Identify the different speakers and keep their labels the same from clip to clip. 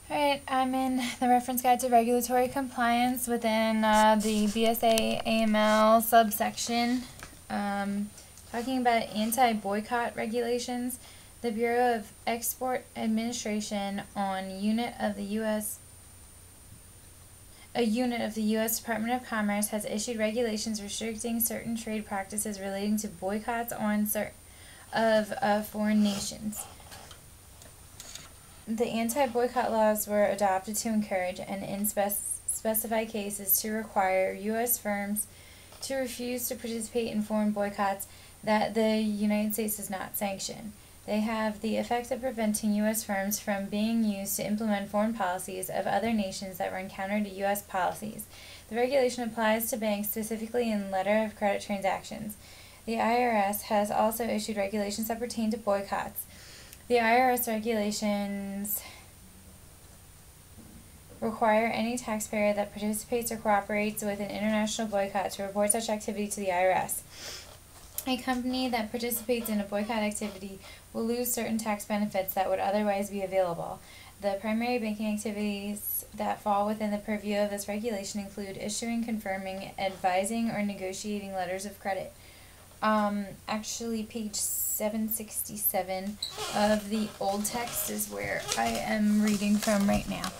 Speaker 1: Alright, I'm in the reference guide to regulatory compliance within the BSA AML subsection, talking about anti-boycott regulations. The Bureau of Export Administration a unit of the U.S. Department of Commerce has issued regulations restricting certain trade practices relating to boycotts of foreign nations. The anti-boycott laws were adopted to encourage and in specified cases to require U.S. firms to refuse to participate in foreign boycotts that the United States does not sanction. They have the effect of preventing U.S. firms from being used to implement foreign policies of other nations that run counter to U.S. policies. The regulation applies to banks specifically in letter of credit transactions. The IRS has also issued regulations that pertain to boycotts. The IRS regulations require any taxpayer that participates or cooperates with an international boycott to report such activity to the IRS. A company that participates in a boycott activity will lose certain tax benefits that would otherwise be available. The primary banking activities that fall within the purview of this regulation include issuing, confirming, advising, or negotiating letters of credit. Actually, page 767 of the old text is where I am reading from right now.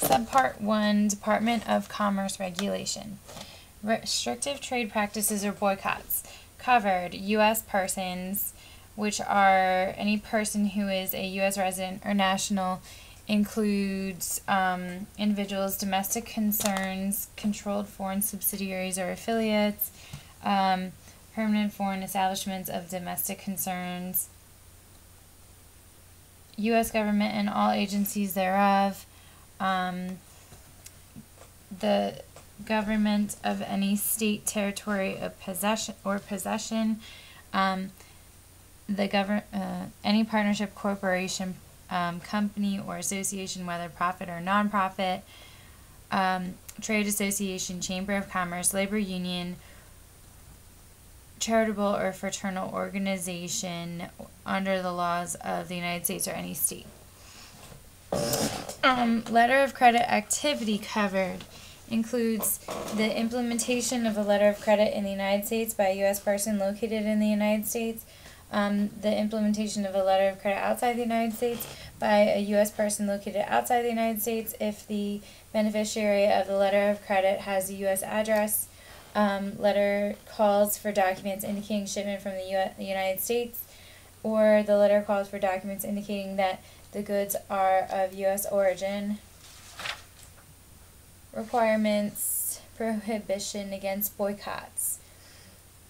Speaker 1: Subpart 1, Department of Commerce Regulation. Restrictive trade practices or boycotts covered U.S. persons, which are any person who is a U.S. resident or national, includes individuals, domestic concerns, controlled foreign subsidiaries or affiliates, permanent foreign establishments of domestic concerns, U.S. government and all agencies thereof, the government of any state, territory of possession, any partnership, corporation, company, or association, whether profit or nonprofit, trade association, chamber of commerce, labor union, charitable or fraternal organization under the laws of the United States or any state. Letter of credit activity covered includes the implementation of a letter of credit in the United States by a U.S. person located in the United States, the implementation of a letter of credit outside the United States by a U.S. person located outside the United States if the beneficiary of the letter of credit has a U.S. address. Letter calls for documents indicating shipment from the United States, or the letter calls for documents indicating that the goods are of U.S. origin. Requirements, prohibition against boycotts.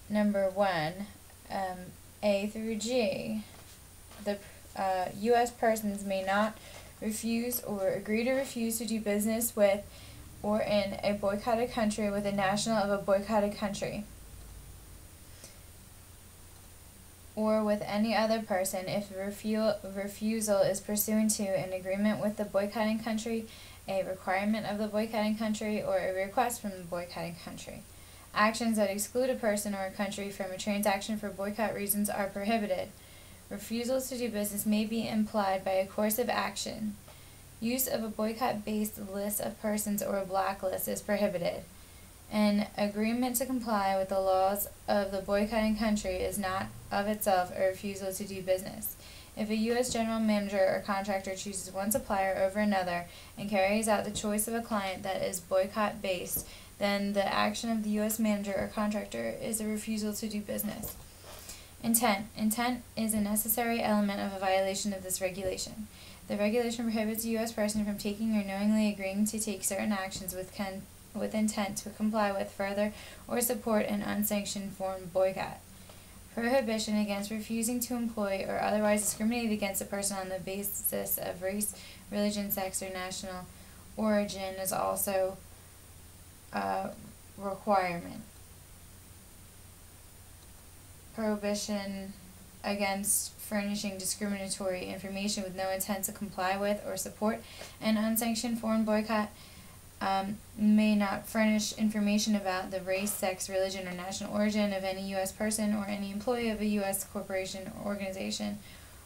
Speaker 1: Number 1, A through G. The U.S. persons may not refuse or agree to refuse to do business with or in a boycotted country with a national of a boycotted country, or with any other person if refusal is pursuant to an agreement with the boycotting country, a requirement of the boycotting country, or a request from the boycotting country. Actions that exclude a person or a country from a transaction for boycott reasons are prohibited. Refusals to do business may be implied by a course of action. Use of a boycott-based list of persons or a blacklist is prohibited. An agreement to comply with the laws of the boycotting country is not of itself a refusal to do business. If a U.S. general manager or contractor chooses one supplier over another and carries out the choice of a client that is boycott-based, then the action of the U.S. manager or contractor is a refusal to do business. Intent. Intent is a necessary element of a violation of this regulation. The regulation prohibits a U.S. person from taking or knowingly agreeing to take certain actions with intent to comply with, further, or support an unsanctioned foreign boycott. Prohibition against refusing to employ or otherwise discriminate against a person on the basis of race, religion, sex, or national origin is also a requirement. Prohibition against furnishing discriminatory information with no intent to comply with or support an unsanctioned foreign boycott may not furnish information about the race, sex, religion, or national origin of any U.S. person or any employee of a U.S. corporation or organization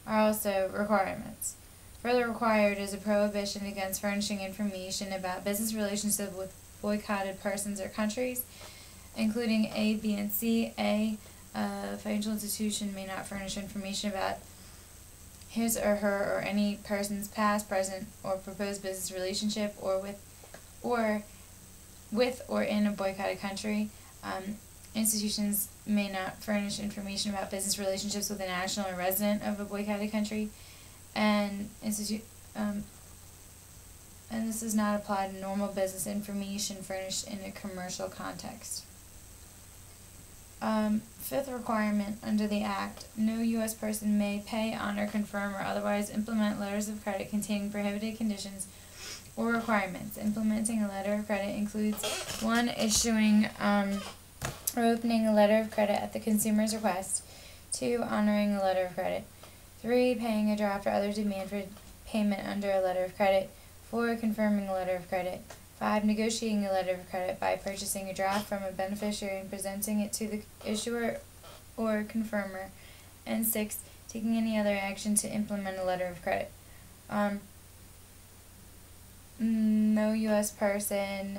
Speaker 1: are also requirements. Further required is a prohibition against furnishing information about business relationships with boycotted persons or countries, including A, B, and C. A, a financial institution may not furnish information about his or her or any person's past, present, or proposed business relationship or in a boycotted country. Institutions may not furnish information about business relationships with a national or resident of a boycotted country, and and this does not apply to normal business information furnished in a commercial context. Fifth requirement under the Act, no U.S. person may pay, honor, confirm, or otherwise implement letters of credit containing prohibited conditions or requirements. Implementing a letter of credit includes 1. Issuing or opening a letter of credit at the consumer's request. 2. Honoring a letter of credit. 3. Paying a draft or other demand for payment under a letter of credit. 4. Confirming a letter of credit. 5. Negotiating a letter of credit by purchasing a draft from a beneficiary and presenting it to the issuer or confirmer. And 6. Taking any other action to implement a letter of credit. No U.S. person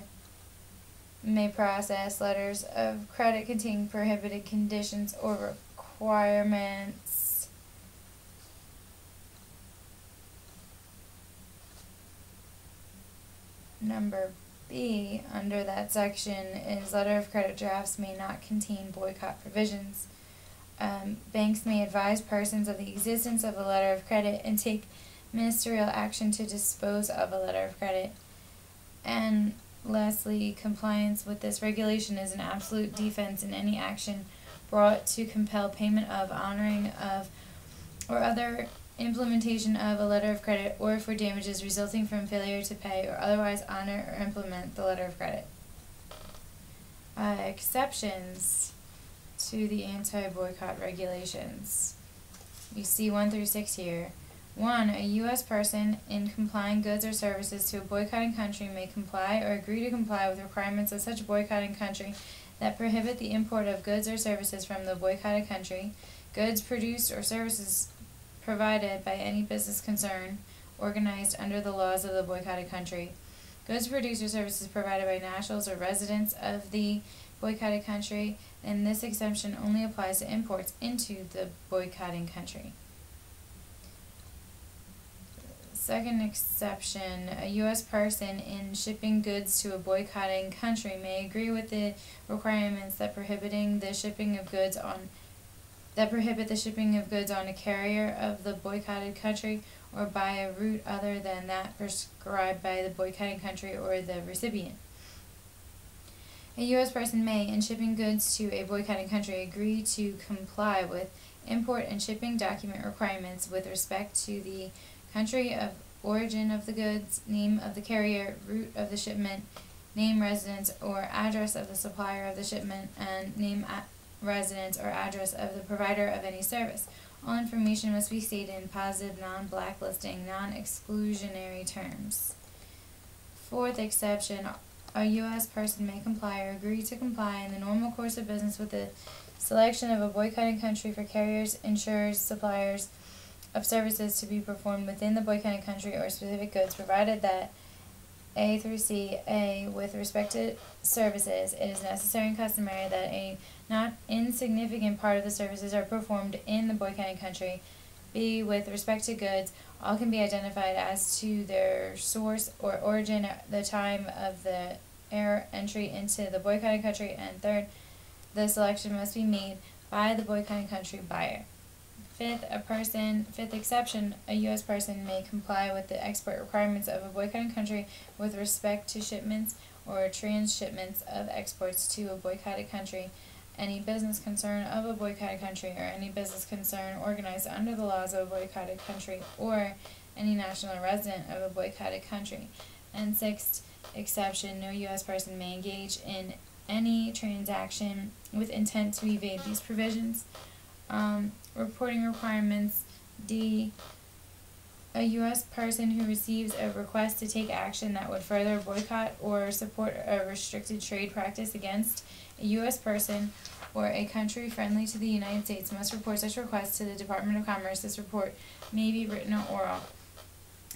Speaker 1: may process letters of credit containing prohibited conditions or requirements. Number B, under that section, is letter of credit drafts may not contain boycott provisions. Banks may advise persons of the existence of a letter of credit and take ministerial action to dispose of a letter of credit. And lastly, compliance with this regulation is an absolute defense in any action brought to compel payment of, honoring of, or other implementation of a letter of credit, or for damages resulting from failure to pay or otherwise honor or implement the letter of credit. Exceptions to the anti-boycott regulations. You see 1 through 6 here. 1. A U.S. person in complying goods or services to a boycotting country may comply or agree to comply with requirements of such boycotting country that prohibit the import of goods or services from the boycotted country, goods produced or services provided by any business concern organized under the laws of the boycotted country, goods produced or services provided by nationals or residents of the boycotted country, and this exemption only applies to imports into the boycotting country. Second exception, a U.S. person in shipping goods to a boycotting country may agree with the requirements that prohibit the shipping of goods on a carrier of the boycotted country or by a route other than that prescribed by the boycotting country or the recipient. A U.S. person may, in shipping goods to a boycotting country, agree to comply with import and shipping document requirements with respect to the country of origin of the goods, name of the carrier, route of the shipment, name, residence, or address of the supplier of the shipment, and name, residence, or address of the provider of any service. All information must be stated in positive, non-blacklisting, non-exclusionary terms. Fourth exception, a U.S. person may comply or agree to comply in the normal course of business with the selection of a boycotting country for carriers, insurers, suppliers of services to be performed within the boycotting country or specific goods, provided that A through C. A. With respect to services, it is necessary and customary that a not insignificant part of the services are performed in the boycotting country. B. With respect to goods, all can be identified as to their source or origin at the time of the entry into the boycotting country. And third, the selection must be made by the boycotting country buyer. Fifth exception, a U.S. person may comply with the export requirements of a boycotting country with respect to shipments or transshipments of exports to a boycotted country, any business concern of a boycotted country, or any business concern organized under the laws of a boycotted country, or any national resident of a boycotted country. And sixth exception, no U.S. person may engage in any transaction with intent to evade these provisions. Reporting requirements. D. A U.S. person who receives a request to take action that would further boycott or support a restricted trade practice against a U.S. person or a country friendly to the United States must report such request to the Department of Commerce. This report may be written or oral.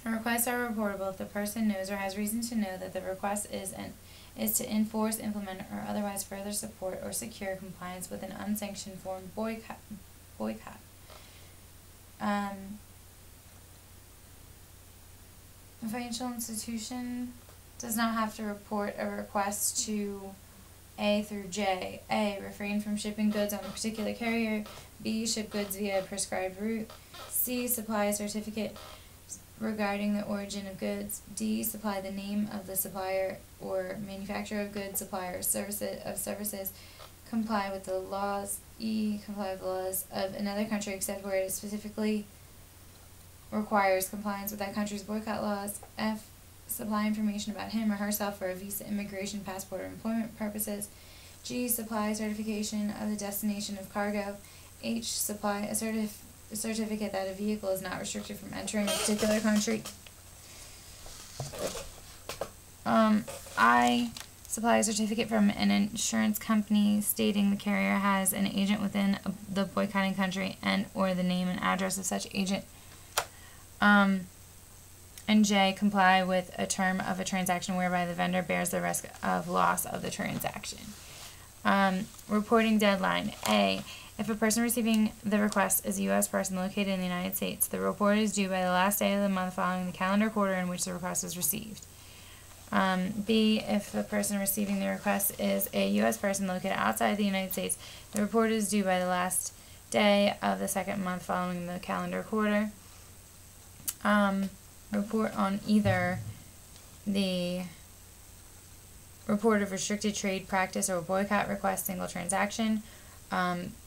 Speaker 1: Requests are reportable if the person knows or has reason to know that the request is to enforce, implement, or otherwise further support or secure compliance with an unsanctioned foreign boycott. A financial institution does not have to report a request to A through J. A. Refrain from shipping goods on a particular carrier. B. Ship goods via a prescribed route. C. Supply a certificate regarding the origin of goods. D. Supply the name of the supplier or manufacturer of goods, supplier of services. Comply with the laws. E. Comply with the laws of another country except where it specifically requires compliance with that country's boycott laws. F. Supply information about him or herself for a visa, immigration, passport, or employment purposes. G. Supply certification of the destination of cargo. H. Supply a certificate that a vehicle is not restricted from entering a particular country. I. Supply a certificate from an insurance company stating the carrier has an agent within the boycotting country and or the name and address of such agent. And J. Comply with a term of a transaction whereby the vendor bears the risk of loss of the transaction. Reporting deadline. A. If a person receiving the request is a U.S. person located in the United States, the report is due by the last day of the month following the calendar quarter in which the request is received. B. If the person receiving the request is a U.S. person located outside the United States, the report is due by the last day of the second month following the calendar quarter. Report on either the report of restricted trade practice or boycott request single transaction,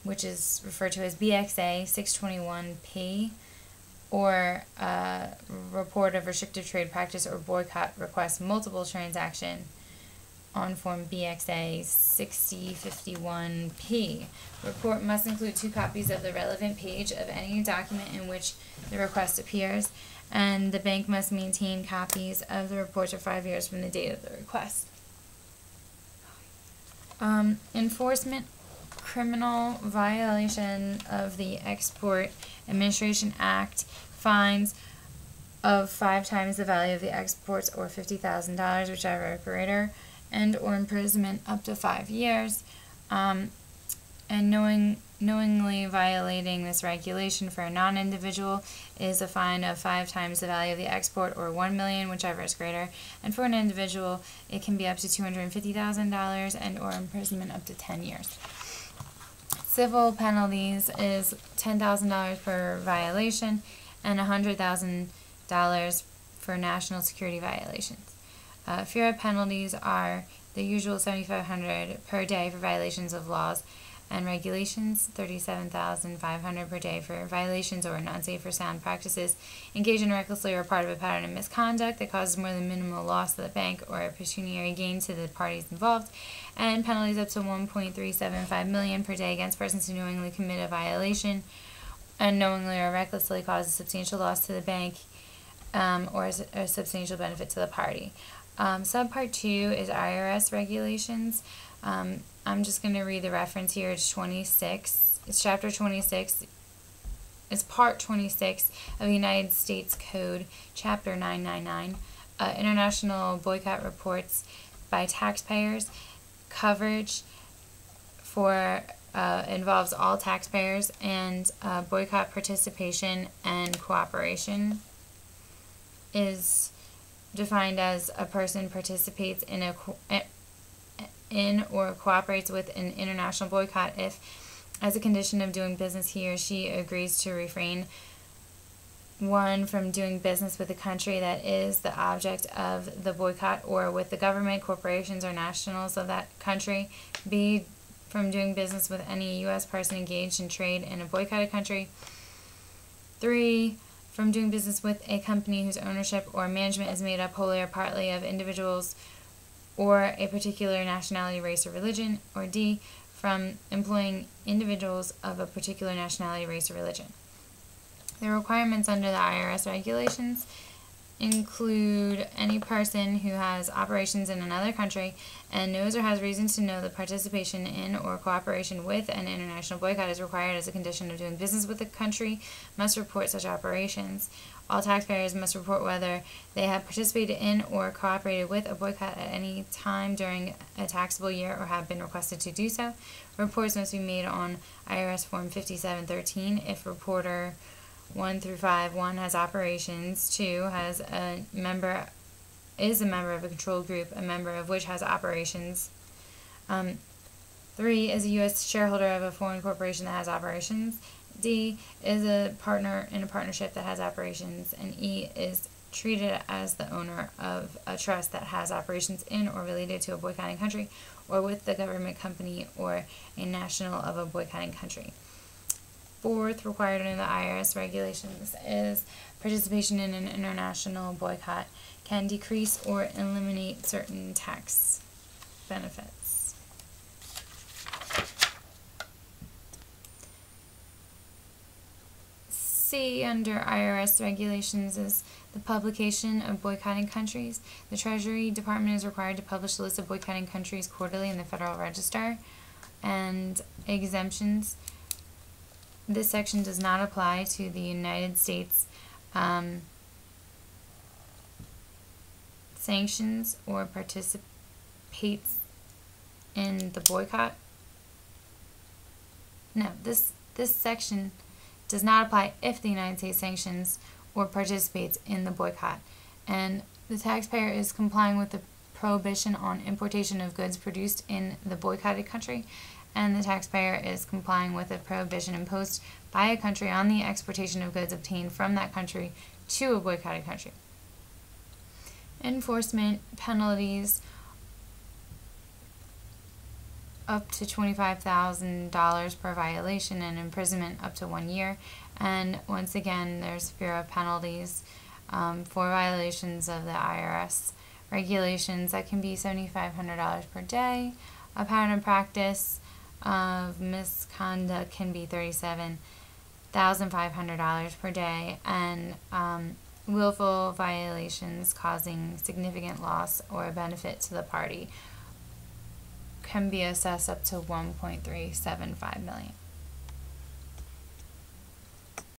Speaker 1: which is referred to as BXA 621P, or report of restricted trade practice or boycott request multiple transaction on Form BXA 6051P. Report must include 2 copies of the relevant page of any document in which the request appears, and the bank must maintain copies of the report for 5 years from the date of the request. Enforcement. Criminal violation of the Export Administration Act, fines of 5 times the value of the exports or $50,000, whichever greater, and or imprisonment up to 5 years. And knowingly violating this regulation for a non-individual is a fine of 5 times the value of the export or $1 million, whichever is greater. And for an individual, it can be up to $250,000 and or imprisonment up to 10 years. Civil penalties is $10,000 per violation and $100,000 for national security violations. FIRA penalties are the usual $7,500 per day for violations of laws and regulations, $37,500 per day for violations or unsafe or sound practices engaged in recklessly or part of a pattern of misconduct that causes more than minimal loss to the bank or a pecuniary gain to the parties involved, and penalties up to $1.375 million per day against persons who knowingly commit a violation and knowingly or recklessly cause a substantial loss to the bank or a substantial benefit to the party. Subpart 2 is IRS regulations. I'm just going to read the reference here. It's 26. It's chapter 26. It's part 26 of the United States Code, chapter 999. International boycott reports by taxpayers. Coverage for involves all taxpayers, and boycott participation and cooperation is defined as a person participates in or cooperates with an international boycott if, as a condition of doing business, he or she agrees to refrain 1. From doing business with the country that is the object of the boycott or with the government, corporations, or nationals of that country. B. From doing business with any U.S. person engaged in trade in a boycotted country. 3. From doing business with a company whose ownership or management is made up wholly or partly of individuals or a particular nationality, race, or religion. Or D. From employing individuals of a particular nationality, race, or religion. The requirements under the IRS regulations include any person who has operations in another country and knows or has reason to know that participation in or cooperation with an international boycott is required as a condition of doing business with the country must report such operations, All taxpayers must report whether they have participated in or cooperated with a boycott at any time during a taxable year or have been requested to do so. Reports must be made on IRS Form 5713 if reporter 1 through 5, 1 has operations, 2 has is a member of a control group, a member of which has operations, 3 is a U.S. shareholder of a foreign corporation that has operations, D is a partner in a partnership that has operations, and E is treated as the owner of a trust that has operations in or related to a boycotting country or with the government company or a national of a boycotting country. Fourth, required under the IRS regulations is participation in an international boycott can decrease or eliminate certain tax benefits. C under IRS regulations is the publication of boycotting countries. The Treasury Department is required to publish the list of boycotting countries quarterly in the Federal Register. And exemptions. This section does not apply to the United States sanctions or participates in the boycott. No, this section does not apply if the United States sanctions or participates in the boycott, and the taxpayer is complying with the prohibition on importation of goods produced in the boycotted country, and the taxpayer is complying with a prohibition imposed by a country on the exportation of goods obtained from that country to a boycotted country. Enforcement penalties up to $25,000 per violation and imprisonment up to 1 year. And once again, there's fear of penalties for violations of the IRS regulations that can be $7,500 per day. A pattern of practice of misconduct can be $37,500 per day, and willful violations causing significant loss or benefit to the party can be assessed up to $1.375 million.